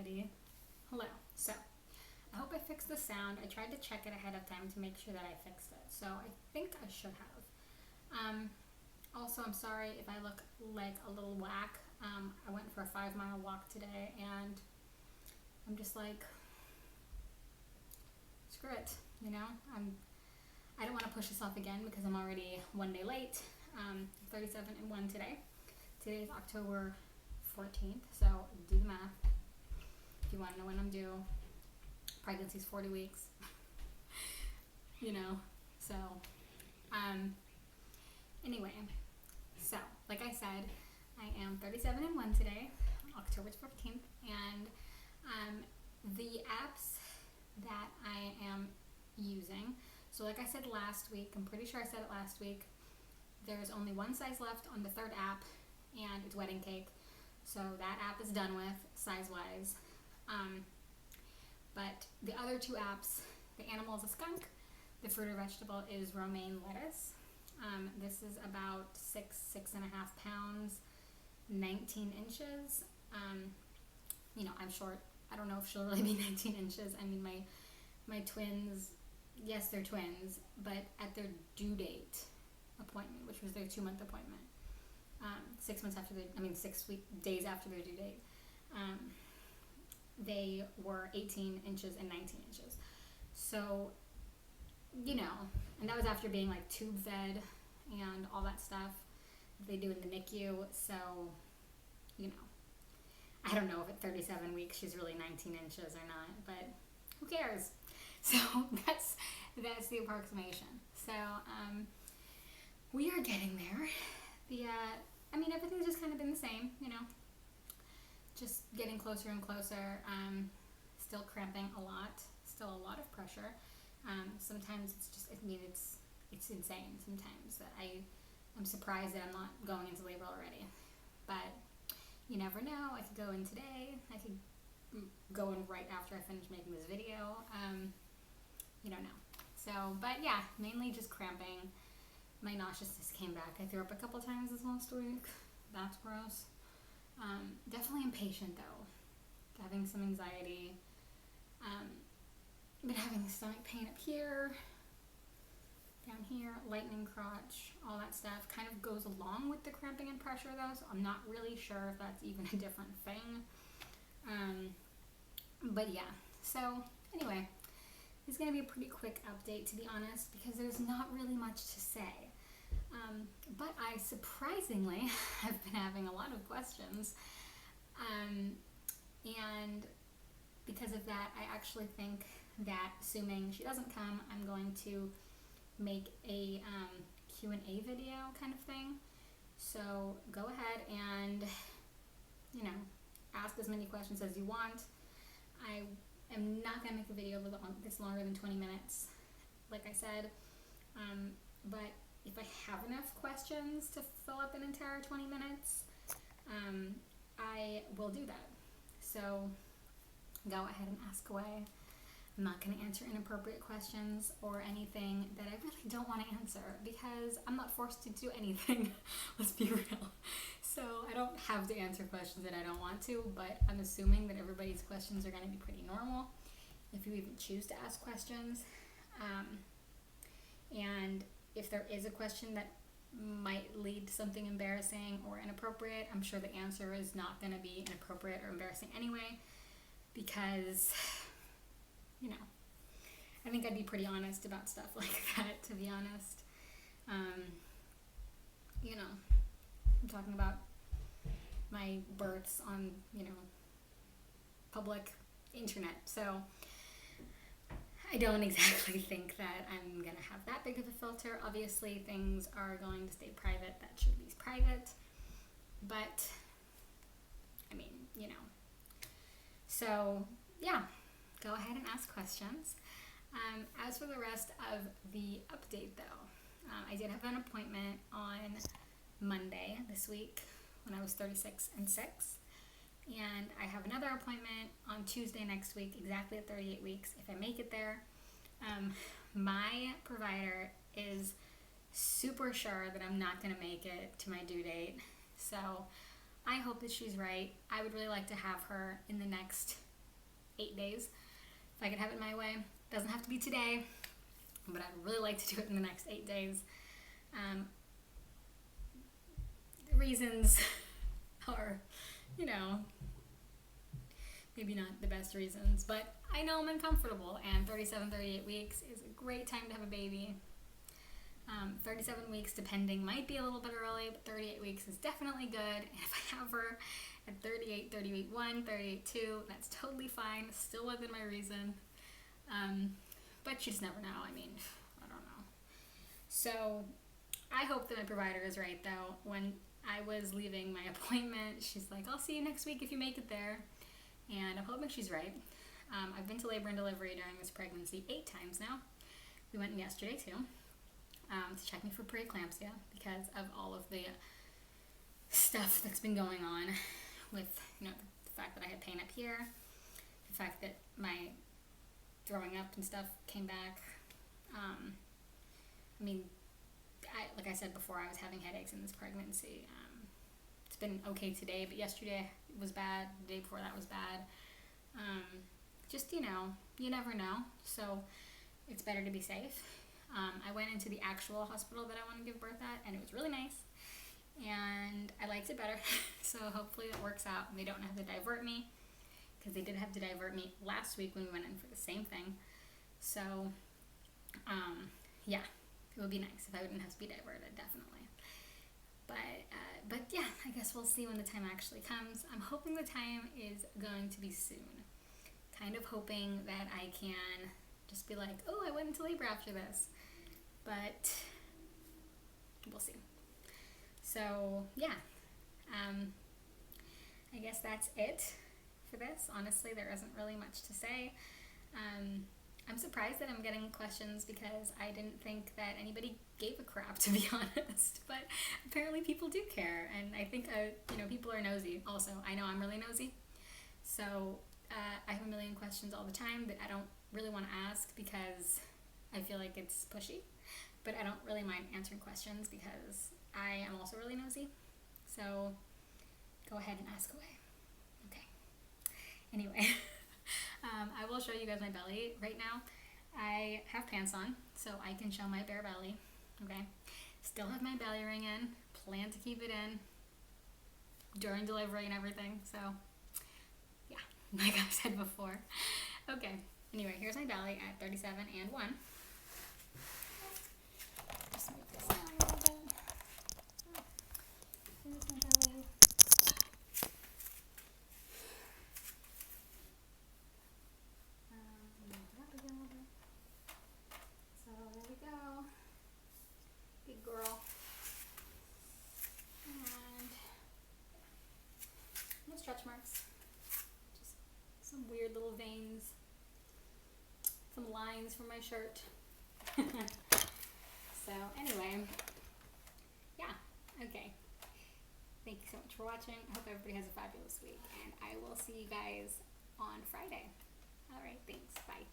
everybody. Hello. So, I hope I fixed the sound. I tried to check it ahead of time to make sure that I fixed it. So, I think I should have. Also, I'm sorry if I look like a little whack. I went for a 5-mile walk today and I'm just like, screw it, you know? I don't want to push this off again because I'm already one day late. 37 and 1 today. Today is October 14th, so do the math. If you want to know when I'm due, pregnancy's 40 weeks. you know, so, anyway, so, like I said, I am 37 and 1 today, October 14th, and, the apps that I am using, so like I said last week, I'm pretty sure I said it last week, there's only one size left on the third app, and it's Wedding Cake. So that app is done with, size-wise. But the other two apps, the animal is a skunk, the fruit or vegetable is romaine lettuce. This is about 6.5 pounds, 19 inches. I'm short. I don't know if she'll really be 19 inches. I mean, my twins, yes, they're twins, but at their due date appointment, which was their 2-month appointment, 6 months after 6 days after their due date, they were 18 inches and 19 inches. So, and that was after being like tube fed and all that stuff they do in the NICU. So, I don't know if at 37 weeks she's really 19 inches or not, but who cares? So that's the approximation. So, we are getting there. Everything's just kind of been the same, just getting closer and closer. Still cramping a lot, still a lot of pressure. Sometimes it's insane sometimes that I'm surprised that I'm not going into labor already. But you never know. I could go in today. I could go in right after I finish making this video. You don't know. So, but yeah, mainly just cramping. My nauseousness came back. I threw up a couple times this last week. That's gross. Definitely impatient though. Having some anxiety. Been having stomach pain up here, down here, lightning crotch, all that stuff. Kind of goes along with the cramping and pressure though, so I'm not really sure if that's even a different thing. But yeah, so anyway, it's going to be a pretty quick update to be honest, because there's not really much to say. But I surprisingly have been having a lot of questions, and because of that, I actually think that assuming she doesn't come, I'm going to make a Q&A video kind of thing. So go ahead and, ask as many questions as you want. I am not going to make the video that's longer than 20 minutes, like I said, but if I have enough questions to fill up an entire 20 minutes, I will do that. So go ahead and ask away. I'm not going to answer inappropriate questions or anything that I really don't want to answer because I'm not forced to do anything. Let's be real. So I don't have to answer questions that I don't want to, but I'm assuming that everybody's questions are going to be pretty normal if you even choose to ask questions. And if there is a question that might lead to something embarrassing or inappropriate, I'm sure the answer is not going to be inappropriate or embarrassing anyway, because I think I'd be pretty honest about stuff like that, to be honest. I'm talking about my births on, public internet, so I don't exactly think that I'm going to have that big of a filter. Obviously, things are going to stay private that should be private, but, So, yeah, go ahead and ask questions. As for the rest of the update, though, I did have an appointment on Monday this week when I was 36 and 6. And I have another appointment on Tuesday next week, exactly at 38 weeks, if I make it there. My provider is super sure that I'm not going to make it to my due date. So I hope that she's right. I would really like to have her in the next 8 days. If I could have it my way. Doesn't have to be today, but I'd really like to do it in the next 8 days. The reasons are, you know, maybe not the best reasons, but I know I'm uncomfortable, and 37, 38 weeks is a great time to have a baby. 37 weeks depending might be a little bit early, but 38 weeks is definitely good. And if I have her at 38, 38.1, 38.2, that's totally fine, still within my reason. But you just never know. I mean, I don't know. So I hope that my provider is right, though. When I was leaving my appointment, she's like, I'll see you next week if you make it there. And I'm hoping she's right. I've been to labor and delivery during this pregnancy 8 times now. We went yesterday too, to check me for preeclampsia because of all of the stuff that's been going on with, you know, the fact that I had pain up here, the fact that my throwing up and stuff came back. I mean, like I said before, I was having headaches in this pregnancy. It's been okay today, but yesterday was bad. The day before that was bad. Just, you know, you never know. So it's better to be safe. I went into the actual hospital that I want to give birth at, and it was really nice. And I liked it better. So hopefully it works out and they don't have to divert me, because they did have to divert me last week when we went in for the same thing. So, yeah, it would be nice if I wouldn't have to be diverted, definitely. But yeah, I guess we'll see when the time actually comes. I'm hoping the time is going to be soon. Kind of hoping that I can just be like, oh, I went into labor after this. But we'll see. So, yeah. I guess that's it for this. Honestly, there isn't really much to say. I'm surprised that I'm getting questions because I didn't think that anybody gave a crap, to be honest. But apparently people do care, and I think you know, people are nosy. Also, I know I'm really nosy, so I have a million questions all the time that I don't really want to ask because I feel like it's pushy. But I don't really mind answering questions because I am also really nosy. So go ahead and ask away. Okay. Anyway. I will show you guys my belly right now. I have pants on, so I can show my bare belly, okay? Still have my belly ring in, plan to keep it in during delivery and everything, so yeah, like I've said before. Okay, anyway, here's my belly at 37 and 1. Just move this down a little bit. Here's my belly. So there we go, big girl, and no stretch marks, just some weird little veins, some lines from my shirt. So anyway, yeah, okay, thank you so much for watching. I hope everybody has a fabulous week, and I will see you guys on Friday. Alright, thanks, bye.